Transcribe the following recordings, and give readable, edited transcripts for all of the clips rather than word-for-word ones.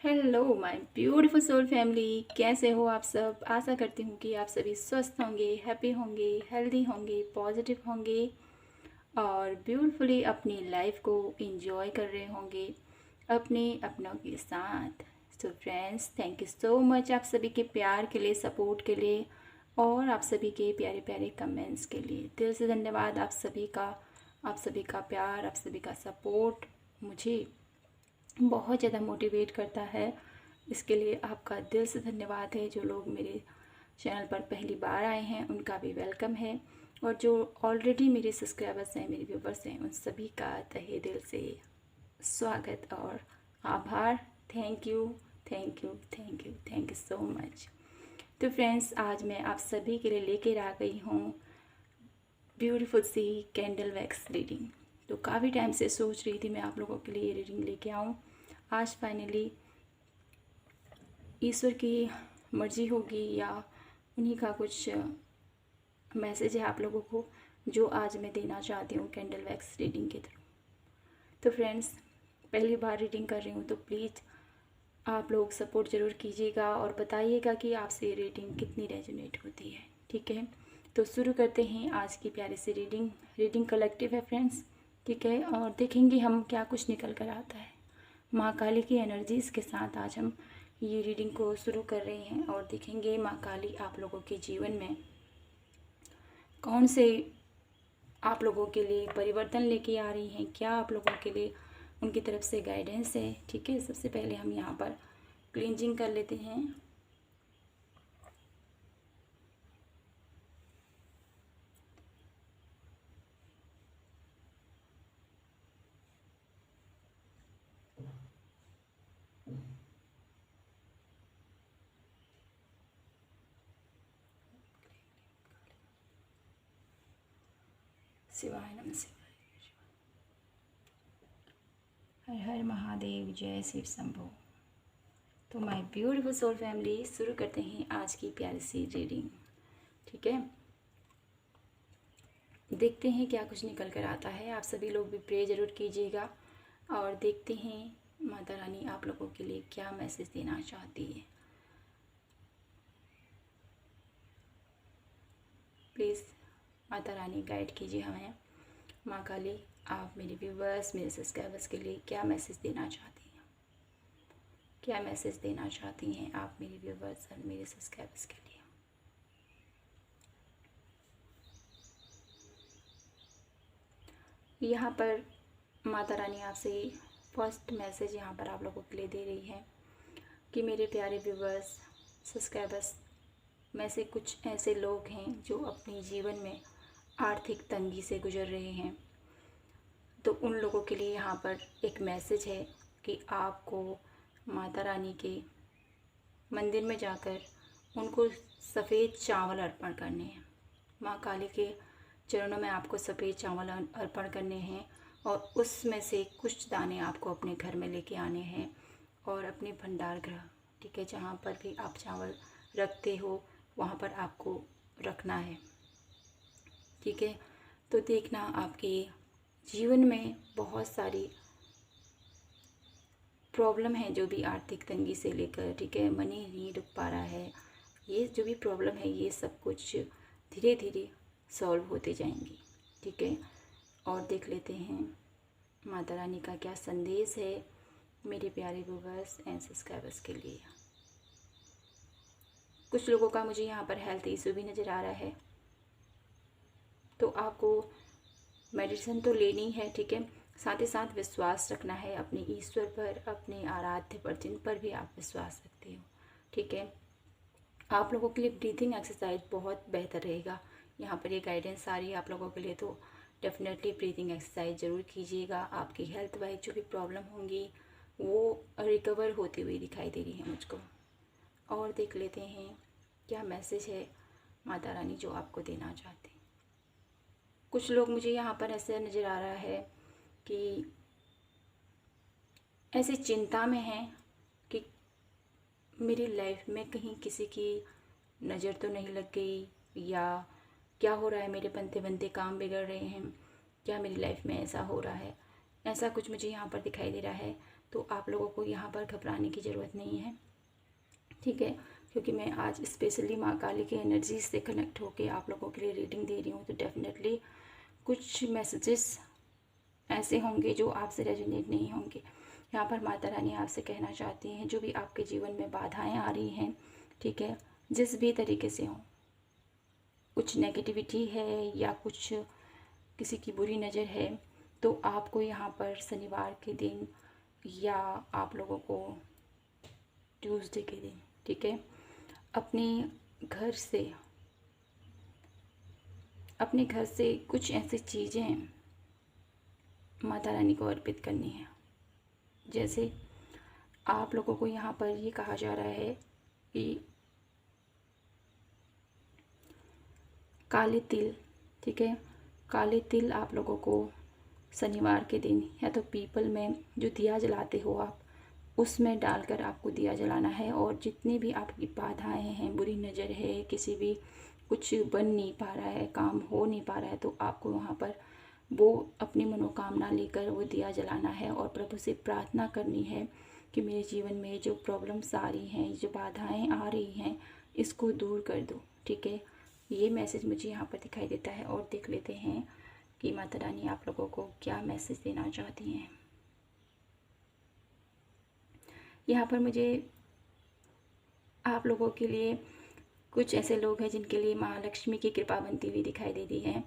Hello my beautiful soul family, कैसे हो आप सब। आशा करती हूँ कि आप सभी स्वस्थ होंगे, हैप्पी होंगे, हेल्दी होंगे, पॉजिटिव होंगे और ब्यूटीफुली अपनी लाइफ को एंजॉय कर रहे होंगे अपने अपनों के साथ। So friends, thank you so much आप सभी के प्यार के लिए, सपोर्ट के लिए और आप सभी के प्यारे प्यारे कमेंट्स के लिए दिल से धन्यवाद। आप सभी का प्यार, आप सभी का सपोर्ट मुझे बहुत ज़्यादा मोटिवेट करता है। इसके लिए आपका दिल से धन्यवाद है। जो लोग मेरे चैनल पर पहली बार आए हैं उनका भी वेलकम है, और जो ऑलरेडी मेरे सब्सक्राइबर्स हैं, मेरे व्यूवर्स हैं, उन सभी का तहे दिल से स्वागत और आभार। Thank you, thank you, thank you, thank you so much. तो फ्रेंड्स, आज मैं आप सभी के लिए लेकर आ गई हूँ ब्यूटीफुल सी कैंडल वैक्स रीडिंग। तो काफ़ी टाइम से सोच रही थी मैं आप लोगों के लिए ये रीडिंग लेके आऊँ। आज फाइनली ईश्वर की मर्ज़ी होगी या उन्हीं का कुछ मैसेज है आप लोगों को, जो आज मैं देना चाहती हूँ कैंडल वैक्स रीडिंग के थ्रू। तो फ्रेंड्स, पहली बार रीडिंग कर रही हूँ तो प्लीज़ आप लोग सपोर्ट ज़रूर कीजिएगा और बताइएगा कि आपसे ये रीडिंग कितनी रेजोनेट होती है। ठीक है, तो शुरू करते हैं आज की प्यारी सी रीडिंग। रीडिंग कलेक्टिव है फ्रेंड्स, ठीक है, और देखेंगे हम क्या कुछ निकल कर आता है। माँ काली की एनर्जीज़ के साथ आज हम ये रीडिंग को शुरू कर रहे हैं और देखेंगे माँ काली आप लोगों के जीवन में कौन से आप लोगों के लिए परिवर्तन लेके आ रही हैं, क्या आप लोगों के लिए उनकी तरफ से गाइडेंस है। ठीक है, सबसे पहले हम यहाँ पर क्लींजिंग कर लेते हैं। शिवाय नमः शिवाय। हर हर महादेव, जय शिव शंभो। तो माय ब्यूटीफुल सोल फैमिली, शुरू करते हैं आज की प्यारी सी रीडिंग। ठीक है, देखते हैं क्या कुछ निकल कर आता है। आप सभी लोग भी प्रे ज़रूर कीजिएगा और देखते हैं माता रानी आप लोगों के लिए क्या मैसेज देना चाहती है। प्लीज़ माता रानी गाइड कीजिए हमें। माँ काली, आप मेरे व्यूवर्स, मेरे सब्सक्राइबर्स के लिए क्या मैसेज देना चाहती हैं, क्या मैसेज देना चाहती हैं आप मेरे व्यूवर्स और मेरे सब्सक्राइबर्स के लिए। यहाँ पर माता रानी आपसे फर्स्ट मैसेज यहाँ पर आप लोगों के लिए दे रही है कि मेरे प्यारे व्यूवर्स, सब्सक्राइबर्स में से कुछ ऐसे लोग हैं जो अपने जीवन में आर्थिक तंगी से गुजर रहे हैं। तो उन लोगों के लिए यहाँ पर एक मैसेज है कि आपको माता रानी के मंदिर में जाकर उनको सफ़ेद चावल अर्पण करने हैं। माँ काली के चरणों में आपको सफ़ेद चावल अर्पण करने हैं और उसमें से कुछ दाने आपको अपने घर में लेके आने हैं और अपने भंडार गृह, ठीक है, जहाँ पर भी आप चावल रखते हो वहाँ पर आपको रखना है। ठीक है, तो देखना आपके जीवन में बहुत सारी प्रॉब्लम है, जो भी आर्थिक तंगी से लेकर, ठीक है, मनी नहीं रुक पा रहा है, ये जो भी प्रॉब्लम है ये सब कुछ धीरे धीरे सॉल्व होते जाएंगी। ठीक है, और देख लेते हैं माता रानी का क्या संदेश है मेरे प्यारे व्यूवर्स एंड सब्सक्राइबर्स के लिए। कुछ लोगों का मुझे यहाँ पर हेल्थ इशू भी नज़र आ रहा है, तो आपको मेडिसिन तो लेनी है, ठीक है, साथ ही साथ विश्वास रखना है अपने ईश्वर पर, अपने आराध्य पर, जिन पर भी आप विश्वास रखते हो। ठीक है, आप लोगों के लिए ब्रीथिंग एक्सरसाइज बहुत बेहतर रहेगा। यहाँ पर ये गाइडेंस आ रही है आप लोगों के लिए, तो डेफिनेटली ब्रीथिंग एक्सरसाइज ज़रूर कीजिएगा। आपकी हेल्थ वाइज जो भी प्रॉब्लम होंगी वो रिकवर होती हुई दिखाई दे रही है मुझको। और देख लेते हैं क्या मैसेज है माता रानी जो आपको देना चाहते हैं। कुछ लोग मुझे यहाँ पर ऐसे नज़र आ रहा है कि ऐसी चिंता में हैं कि मेरी लाइफ में कहीं किसी की नज़र तो नहीं लग गई, या क्या हो रहा है, मेरे बनते बनते काम बिगड़ रहे हैं, क्या मेरी लाइफ में ऐसा हो रहा है, ऐसा कुछ मुझे यहाँ पर दिखाई दे रहा है। तो आप लोगों को यहाँ पर घबराने की ज़रूरत नहीं है, ठीक है। क्योंकि मैं आज स्पेशली माँ काली की एनर्जी से कनेक्ट होके आप लोगों के लिए रीडिंग दे रही हूँ, तो डेफिनेटली कुछ मैसेजेस ऐसे होंगे जो आपसे रेजोनेट नहीं होंगे। यहाँ पर माता रानी आपसे कहना चाहती हैं, जो भी आपके जीवन में बाधाएं आ रही हैं, ठीक है, जिस भी तरीके से हों, कुछ नेगेटिविटी है या कुछ किसी की बुरी नज़र है, तो आपको यहाँ पर शनिवार के दिन या आप लोगों को ट्यूसडे के दिन, ठीक है, अपने घर से कुछ ऐसी चीज़ें माता रानी को अर्पित करनी है। जैसे आप लोगों को यहाँ पर ये कहा जा रहा है कि काले तिल, ठीक है, काले तिल आप लोगों को शनिवार के दिन या तो पीपल में जो दिया जलाते हो आप, उसमें डालकर आपको दिया जलाना है। और जितनी भी आपकी बाधाएं हैं, बुरी नज़र है, किसी भी कुछ बन नहीं पा रहा है, काम हो नहीं पा रहा है, तो आपको वहाँ पर वो अपनी मनोकामना लेकर वो दिया जलाना है और प्रभु से प्रार्थना करनी है कि मेरे जीवन में जो प्रॉब्लम्स आ रही हैं, जो बाधाएं आ रही हैं, इसको दूर कर दो, ठीक है। ये मैसेज मुझे यहाँ पर दिखाई देता है। और देख लेते हैं कि माता रानी आप लोगों को क्या मैसेज देना चाहती हैं। यहाँ पर मुझे आप लोगों के लिए कुछ ऐसे लोग हैं जिनके लिए माँ लक्ष्मी की कृपा बनती हुई दिखाई देती है,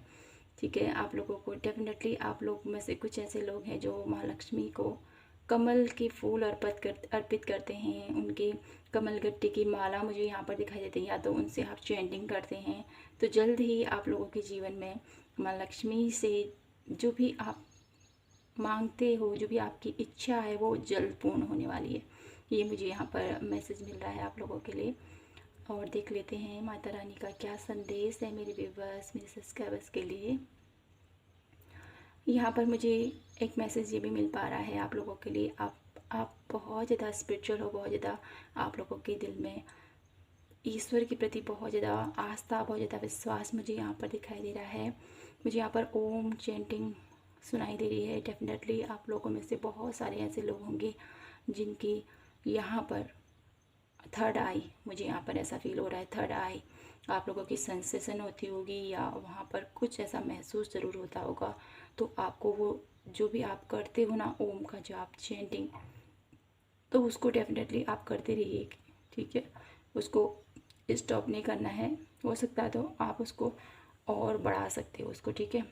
ठीक है। आप लोगों को डेफिनेटली, आप लोग में से कुछ ऐसे लोग हैं जो माँ लक्ष्मी को कमल के फूल अर्पित करते हैं, उनके कमल गट्टी की माला मुझे यहाँ पर दिखाई देती है, या तो उनसे आप चैंटिंग करते हैं, तो जल्द ही आप लोगों के जीवन में माँ लक्ष्मी से जो भी आप मांगते हो, जो भी आपकी इच्छा है, वो जल्द पूर्ण होने वाली है। ये मुझे यहाँ पर मैसेज मिल रहा है आप लोगों के लिए। और देख लेते हैं माता रानी का क्या संदेश है मेरे व्यूअर्स, मेरे सब्सक्राइबर्स के लिए। यहाँ पर मुझे एक मैसेज ये भी मिल पा रहा है आप लोगों के लिए। आप बहुत ज़्यादा स्पिरिचुअल हो, बहुत ज़्यादा आप लोगों के दिल में ईश्वर के प्रति बहुत ज़्यादा आस्था, बहुत ज़्यादा विश्वास मुझे यहाँ पर दिखाई दे रहा है। मुझे यहाँ पर ओम चैंटिंग सुनाई दे रही है। डेफिनेटली आप लोगों में से बहुत सारे ऐसे लोग होंगे जिनकी यहाँ पर थर्ड आई, मुझे यहाँ पर ऐसा फील हो रहा है, थर्ड आई आप लोगों की सेंसेशन होती होगी, या वहाँ पर कुछ ऐसा महसूस ज़रूर होता होगा। तो आपको वो जो भी आप करते हो ना, ओम का जाप, चैंटिंग, तो उसको डेफिनेटली आप करते रहिए, ठीक है। उसको स्टॉप नहीं करना है। हो सकता है तो आप उसको और बढ़ा सकते हो उसको, ठीक है।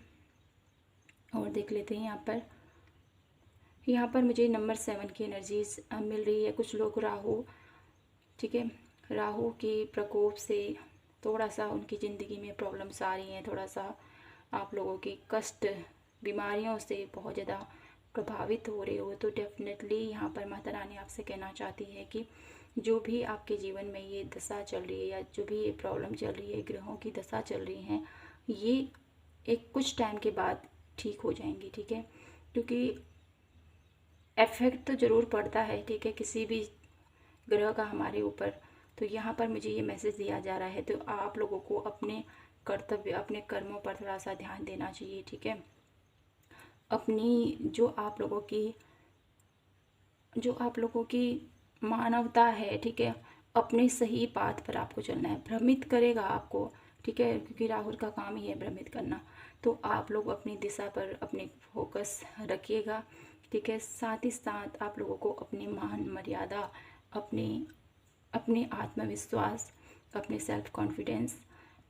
और देख लेते हैं यहाँ पर मुझे नंबर 7 की एनर्जीज मिल रही है। कुछ लोग राहु, ठीक है, राहु के प्रकोप से थोड़ा सा उनकी ज़िंदगी में प्रॉब्लम्स आ रही हैं, थोड़ा सा आप लोगों की कष्ट, बीमारियों से बहुत ज़्यादा प्रभावित हो रहे हो, तो डेफिनेटली यहाँ पर माता रानी आपसे कहना चाहती है कि जो भी आपके जीवन में ये दशा चल रही है, या जो भी ये प्रॉब्लम चल रही है, ग्रहों की दशा चल रही हैं, ये एक कुछ टाइम के बाद ठीक हो जाएंगी, ठीक है। क्योंकि इफेक्ट तो ज़रूर पड़ता है, ठीक है, किसी भी ग्रह का हमारे ऊपर। तो यहाँ पर मुझे ये मैसेज दिया जा रहा है, तो आप लोगों को अपने कर्तव्य, अपने कर्मों पर थोड़ा सा ध्यान देना चाहिए, ठीक है। अपनी जो आप लोगों की मानवता है, ठीक है, अपने सही पाथ पर आपको चलना है। भ्रमित करेगा आपको, ठीक है, क्योंकि राहुल का काम ही है भ्रमित करना। तो आप लोग अपनी दिशा पर अपने फोकस रखिएगा, ठीक है। साथ ही साथ आप लोगों को अपनी मान मर्यादा, अपने आत्मविश्वास, अपने सेल्फ कॉन्फिडेंस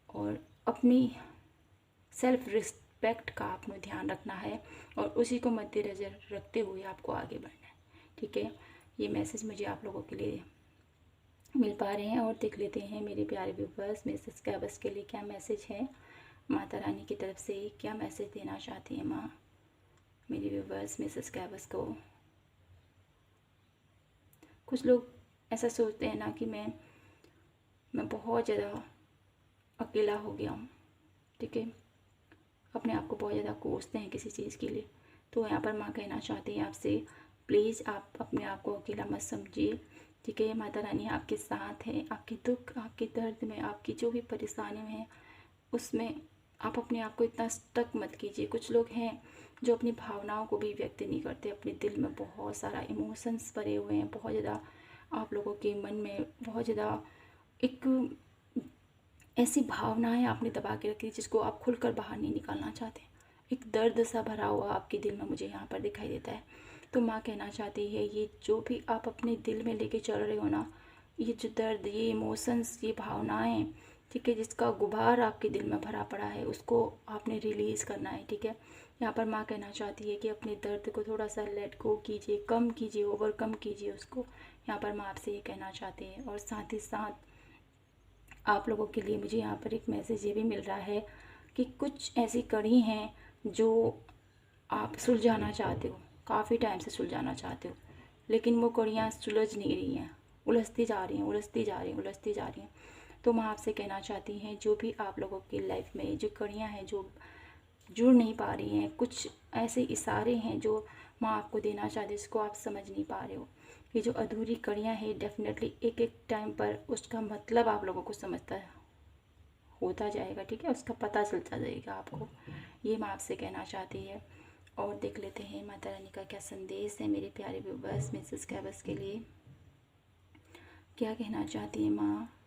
और अपनी सेल्फ रिस्पेक्ट का आपको ध्यान रखना है, और उसी को मद्देनज़र रखते हुए आपको आगे बढ़ना है, ठीक है। ये मैसेज मुझे आप लोगों के लिए मिल पा रहे हैं। और देख लेते हैं मेरे प्यारे व्यूवर्स, मेरे सब्सक्राइबर्स के लिए क्या मैसेज है। माता रानी की तरफ से क्या मैसेज देना चाहती हैं माँ मेरे व्यूवर्स, मेरे सब्सक्राइबर्स को। कुछ लोग ऐसा सोचते हैं ना कि मैं बहुत ज़्यादा अकेला हो गया हूँ, ठीक है, अपने आप को बहुत ज़्यादा कोसते हैं किसी चीज़ के लिए। तो यहाँ पर माँ कहना चाहती हैं आपसे, प्लीज़ आप अपने आप को अकेला मत समझिए, ठीक है। माता रानी आपके साथ हैं, आपके दुख, आपके दर्द में, आपकी जो भी परेशानी में है, उसमें आप अपने आप को इतना स्टक मत कीजिए। कुछ लोग हैं जो अपनी भावनाओं को भी व्यक्त नहीं करते। अपने दिल में बहुत सारा इमोशंस भरे हुए हैं, बहुत ज़्यादा आप लोगों के मन में बहुत ज़्यादा एक ऐसी भावनाएं आपने दबा के रखी जिसको आप खुलकर बाहर नहीं निकालना चाहते। एक दर्द सा भरा हुआ आपके दिल में मुझे यहाँ पर दिखाई देता है। तो माँ कहना चाहती है, ये जो भी आप अपने दिल में लेके चल रहे हो ना, ये जो दर्द, ये इमोशंस, ये भावनाएं, ठीक है, जिसका गुबार आपके दिल में भरा पड़ा है, उसको आपने रिलीज़ करना है। ठीक है, यहाँ पर माँ कहना चाहती है कि अपने दर्द को थोड़ा सा लेट गो कीजिए, कम कीजिए, ओवरकम कीजिए उसको। यहाँ पर माँ आपसे ये कहना चाहती है। और साथ ही साथ आप लोगों के लिए मुझे यहाँ पर एक मैसेज ये भी मिल रहा है कि कुछ ऐसी कड़ी हैं जो आप सुलझाना चाहते हो, काफ़ी टाइम से सुलझाना चाहते हो, लेकिन वो कड़ियाँ सुलझ नहीं रही हैं, उलझती जा रही हैं, उलझती जा रही हैं, उलझती जा रही हैं। तो मैं आपसे कहना चाहती हैं, जो भी आप लोगों की लाइफ में जो कड़ियाँ हैं जो जुड़ नहीं पा रही हैं, कुछ ऐसे इशारे हैं जो माँ आपको देना चाहती है, जिसको आप समझ नहीं पा रहे हो। ये जो अधूरी कड़ियाँ हैं, डेफिनेटली एक एक टाइम पर उसका मतलब आप लोगों को समझता होता जाएगा। ठीक है, उसका पता चलता जाएगा आपको। ये माँ आपसे कहना चाहती है। और देख लेते हैं माता रानी का क्या संदेश है मेरे प्यारे व्यूअर्स, मेरे सब्सक्राइबर्स के लिए। क्या कहना चाहती है माँ।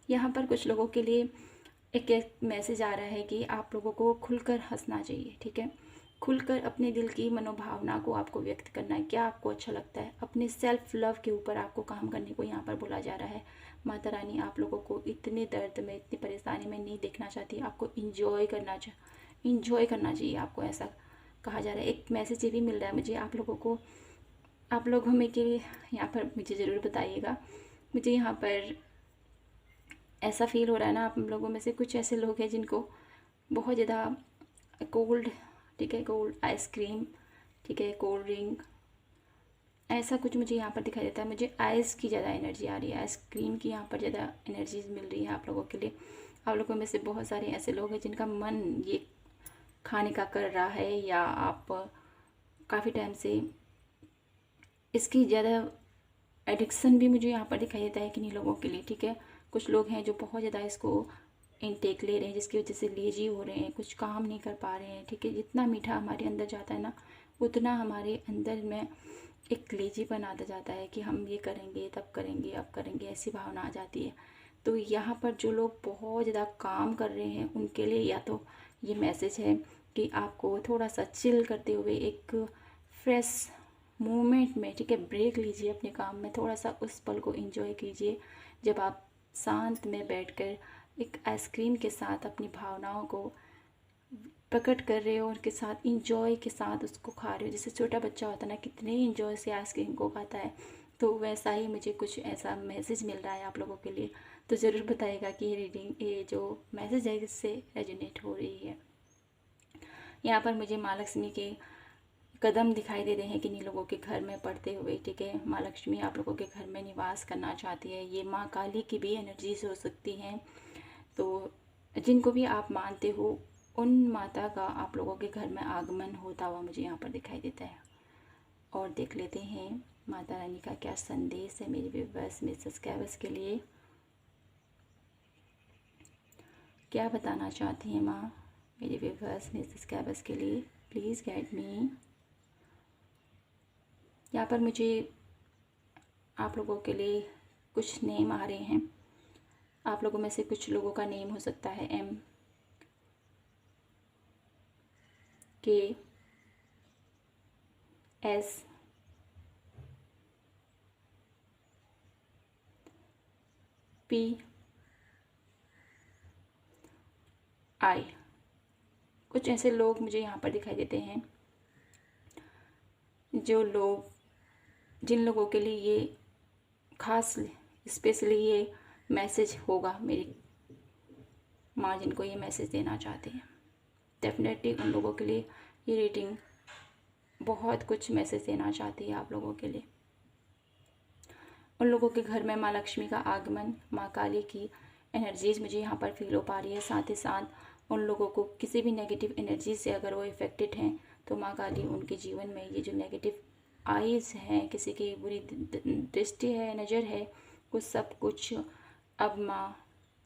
यहाँ पर कुछ लोगों के लिए एक मैसेज आ रहा है कि आप लोगों को खुलकर हंसना चाहिए। ठीक है, खुलकर अपने दिल की मनोभावना को आपको व्यक्त करना है। क्या आपको अच्छा लगता है, अपने सेल्फ लव के ऊपर आपको काम करने को यहाँ पर बोला जा रहा है। माता रानी आप लोगों को इतने दर्द में, इतनी परेशानी में नहीं देखना चाहती। आपको इंजॉय करना चाहिए आपको, ऐसा कहा जा रहा है। एक मैसेज ये भी मिल रहा है मुझे आप लोगों को, आप लोग हमें के यहाँ पर मुझे ज़रूर बताइएगा। मुझे यहाँ पर ऐसा फील हो रहा है ना, आप लोगों में से कुछ ऐसे लोग हैं जिनको बहुत ज़्यादा कोल्ड, ठीक है, कोल्ड आइसक्रीम, ठीक है, कोल्ड ड्रिंक, ऐसा कुछ मुझे यहाँ पर दिखाई देता है। मुझे आइस की ज़्यादा एनर्जी आ रही है, आइसक्रीम की यहाँ पर ज़्यादा एनर्जी मिल रही है आप लोगों के लिए। आप लोगों में से बहुत सारे ऐसे लोग हैं जिनका मन ये खाने का कर रहा है, या आप काफ़ी टाइम से इसकी ज़्यादा एडिक्शन भी मुझे यहाँ पर दिखाई देता है किन्हीं लोगों के लिए। ठीक है, कुछ लोग हैं जो बहुत ज़्यादा इसको इनटेक ले रहे हैं, जिसकी वजह से लेजी हो रहे हैं, कुछ काम नहीं कर पा रहे हैं। ठीक है, जितना मीठा हमारे अंदर जाता है ना, उतना हमारे अंदर में एक लेजीपन आता जाता है कि हम ये करेंगे, तब करेंगे, अब करेंगे, ऐसी भावना आ जाती है। तो यहाँ पर जो लोग बहुत ज़्यादा काम कर रहे हैं उनके लिए या तो ये मैसेज है कि आपको थोड़ा सा चिल करते हुए एक फ्रेश मोमेंट में, ठीक है, ब्रेक लीजिए अपने काम में, थोड़ा सा उस पल को एंजॉय कीजिए जब आप शांत में बैठकर एक आइसक्रीम के साथ अपनी भावनाओं को प्रकट कर रहे हो, उनके साथ इंजॉय के साथ उसको खा रहे हो। जैसे छोटा बच्चा होता है ना, कितने इंजॉय से आइसक्रीम को खाता है, तो वैसा ही मुझे कुछ ऐसा मैसेज मिल रहा है आप लोगों के लिए। तो ज़रूर बताइएगा कि ये रीडिंग, ये जो मैसेज है, किससे रेजोनेट हो रही है। यहाँ पर मुझे माँ लक्ष्मी के कदम दिखाई दे रहे हैं किन्हीं लोगों के घर में पड़ते हुए। ठीक है, माँ लक्ष्मी आप लोगों के घर में निवास करना चाहती है। ये माँ काली की भी एनर्जीज हो सकती हैं। तो जिनको भी आप मानते हो, उन माता का आप लोगों के घर में आगमन होता हुआ मुझे यहाँ पर दिखाई देता है। और देख लेते हैं माता रानी का क्या संदेश है मेरे व्यूअर्स, मेरे सब्सक्राइबर्स के लिए। क्या बताना चाहती हैं माँ मेरे व्यूअर्स, मेरे सब्सक्राइबर्स के लिए। Please guide me. यहाँ पर मुझे आप लोगों के लिए कुछ नेम आ रहे हैं। आप लोगों में से कुछ लोगों का नेम हो सकता है MKS, PI। कुछ ऐसे लोग मुझे यहाँ पर दिखाई देते हैं, जो लोग, जिन लोगों के लिए ये खास स्पेशली ये मैसेज होगा, मेरी माँ जिनको ये मैसेज देना चाहते हैं, डेफिनेटली उन लोगों के लिए ये रीडिंग बहुत कुछ मैसेज देना चाहती है आप लोगों के लिए। उन लोगों के घर में माँ लक्ष्मी का आगमन, माँ काली की एनर्जीज मुझे यहाँ पर फील हो पा रही है। साथ ही साथ उन लोगों को किसी भी नेगेटिव एनर्जी से अगर वो इफ़ेक्टेड हैं, तो माँ काली उनके जीवन में ये जो नेगेटिव आइज़ हैं, किसी की बुरी दृष्टि है, नज़र है, उस सब कुछ अब माँ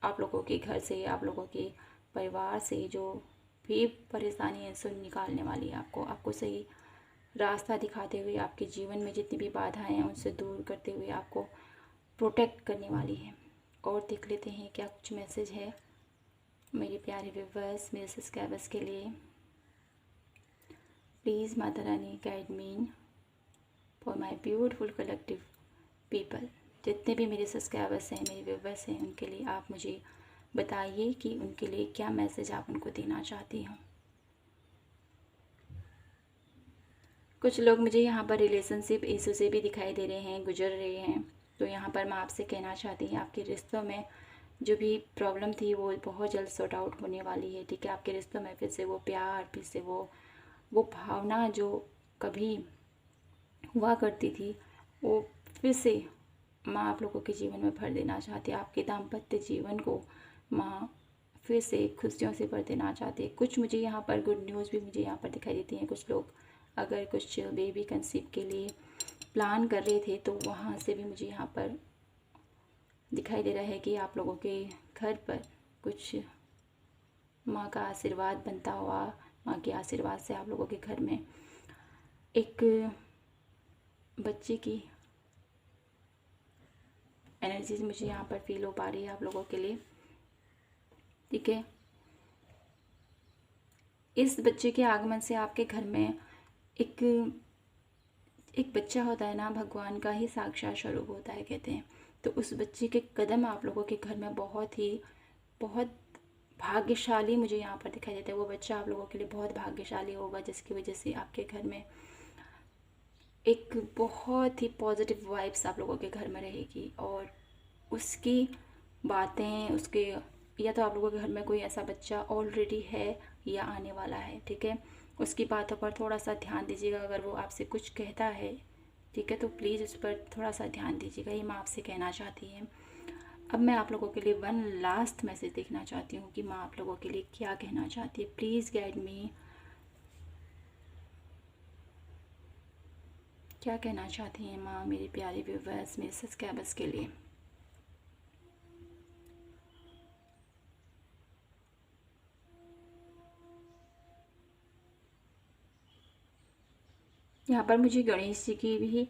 आप लोगों के घर से, आप लोगों के परिवार से जो भी परेशानी है सो निकालने वाली है। आपको सही रास्ता दिखाते हुए, आपके जीवन में जितनी भी बाधाएं हैं उनसे दूर करते हुए आपको प्रोटेक्ट करने वाली है। और देख लेते हैं क्या कुछ मैसेज है मेरे प्यारे व्यूअर्स, मेरे सब्सक्राइबर्स के लिए। Please Mata Rani guide me for my beautiful collective people. जितने भी मेरे सब्सक्राइबर्स हैं, मेरे व्यूअर्स हैं, उनके लिए आप मुझे बताइए कि उनके लिए क्या मैसेज आप उनको देना चाहती हूँ। कुछ लोग मुझे यहाँ पर रिलेशनशिप इशू से भी दिखाई दे रहे हैं, गुजर रहे हैं। तो यहाँ पर मैं आपसे कहना चाहती हूँ, आपके रिश्तों में जो भी प्रॉब्लम थी वो बहुत जल्द सॉर्ट आउट होने वाली है। ठीक है, आपके रिश्तों में फिर से वो प्यार, फिर से वो भावना जो कभी हुआ करती थी वो फिर से माँ आप लोगों के जीवन में भर देना चाहती है। आपके दाम्पत्य जीवन को माँ फिर से खुशियों से भर देना चाहती है। कुछ मुझे यहाँ पर गुड न्यूज़ भी मुझे यहाँ पर दिखाई देती हैं। कुछ लोग अगर कुछ बेबी कंसीव के लिए प्लान कर रहे थे तो वहाँ से भी मुझे यहाँ पर दिखाई दे रहा है कि आप लोगों के घर पर कुछ माँ का आशीर्वाद बनता हुआ, माँ के आशीर्वाद से आप लोगों के घर में एक बच्चे की एनर्जी मुझे यहाँ पर फील हो पा रही है आप लोगों के लिए। ठीक है, इस बच्चे के आगमन से आपके घर में एक बच्चा होता है ना, भगवान का ही साक्षात स्वरूप होता है कहते हैं। तो उस बच्चे के कदम आप लोगों के घर में बहुत भाग्यशाली मुझे यहाँ पर दिखाई देता है। वो बच्चा आप लोगों के लिए बहुत भाग्यशाली होगा, जिसकी वजह से आपके घर में एक बहुत ही पॉजिटिव वाइब्स आप लोगों के घर में रहेगी। और उसकी बातें, उसके या तो आप लोगों के घर में कोई ऐसा बच्चा ऑलरेडी है या आने वाला है। ठीक है, उसकी बातों पर थोड़ा सा ध्यान दीजिएगा। अगर वो आपसे कुछ कहता है, ठीक है, तो प्लीज़ उस पर थोड़ा सा ध्यान दीजिएगा। ये माँ आपसे कहना चाहती है। अब मैं आप लोगों के लिए वन लास्ट मैसेज देखना चाहती हूँ कि माँ आप लोगों के लिए क्या कहना चाहती है। प्लीज़ गाइड मी, क्या कहना चाहती हैं माँ मेरे प्यारे व्यूवर्स, मेरे सब्सक्राइबर्स के लिए। यहाँ पर मुझे गणेश जी की भी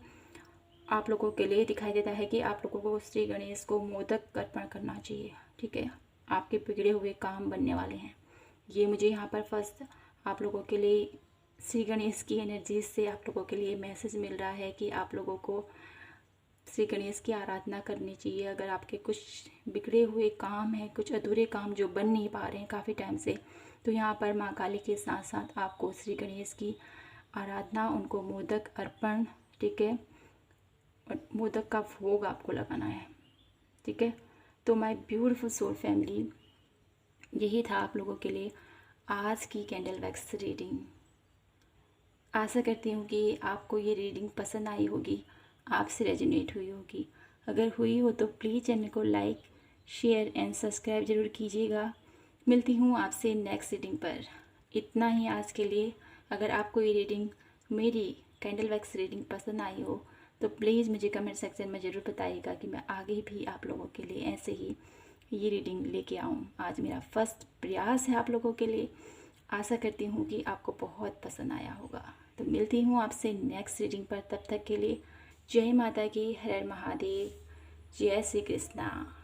आप लोगों के लिए दिखाई देता है कि आप लोगों को श्री गणेश को मोदक अर्पण करना चाहिए। ठीक है, आपके बिगड़े हुए काम बनने वाले हैं। ये मुझे यहाँ पर फर्स्ट आप लोगों के लिए श्री गणेश की एनर्जी से आप लोगों के लिए मैसेज मिल रहा है कि आप लोगों को श्री गणेश की आराधना करनी चाहिए। अगर आपके कुछ बिगड़े हुए काम हैं, कुछ अधूरे काम जो बन नहीं पा रहे हैं काफ़ी टाइम से, तो यहाँ पर माँ काली के साथ साथ आपको श्री गणेश की आराधना, उनको मोदक अर्पण, ठीक है, और मोदक का भोग आपको लगाना है। ठीक है, तो माय ब्यूटीफुल सोल फैमिली, यही था आप लोगों के लिए आज की कैंडल वैक्स रीडिंग। आशा करती हूँ कि आपको ये रीडिंग पसंद आई होगी, आपसे रेजोनेट हुई होगी। अगर हुई हो तो प्लीज़ चैनल को लाइक, शेयर एंड सब्सक्राइब ज़रूर कीजिएगा। मिलती हूँ आपसे नेक्स्ट रीडिंग पर। इतना ही आज के लिए। अगर आपको ये रीडिंग, मेरी कैंडल वैक्स रीडिंग पसंद आई हो तो प्लीज़ मुझे कमेंट सेक्शन में ज़रूर बताइएगा कि मैं आगे भी आप लोगों के लिए ऐसे ही ये रीडिंग लेके आऊँ। आज मेरा फर्स्ट प्रयास है आप लोगों के लिए। आशा करती हूँ कि आपको बहुत पसंद आया होगा। तो मिलती हूँ आपसे नेक्स्ट रीडिंग पर। तब तक के लिए जय माता की, हर हर महादेव, जय श्री कृष्णा।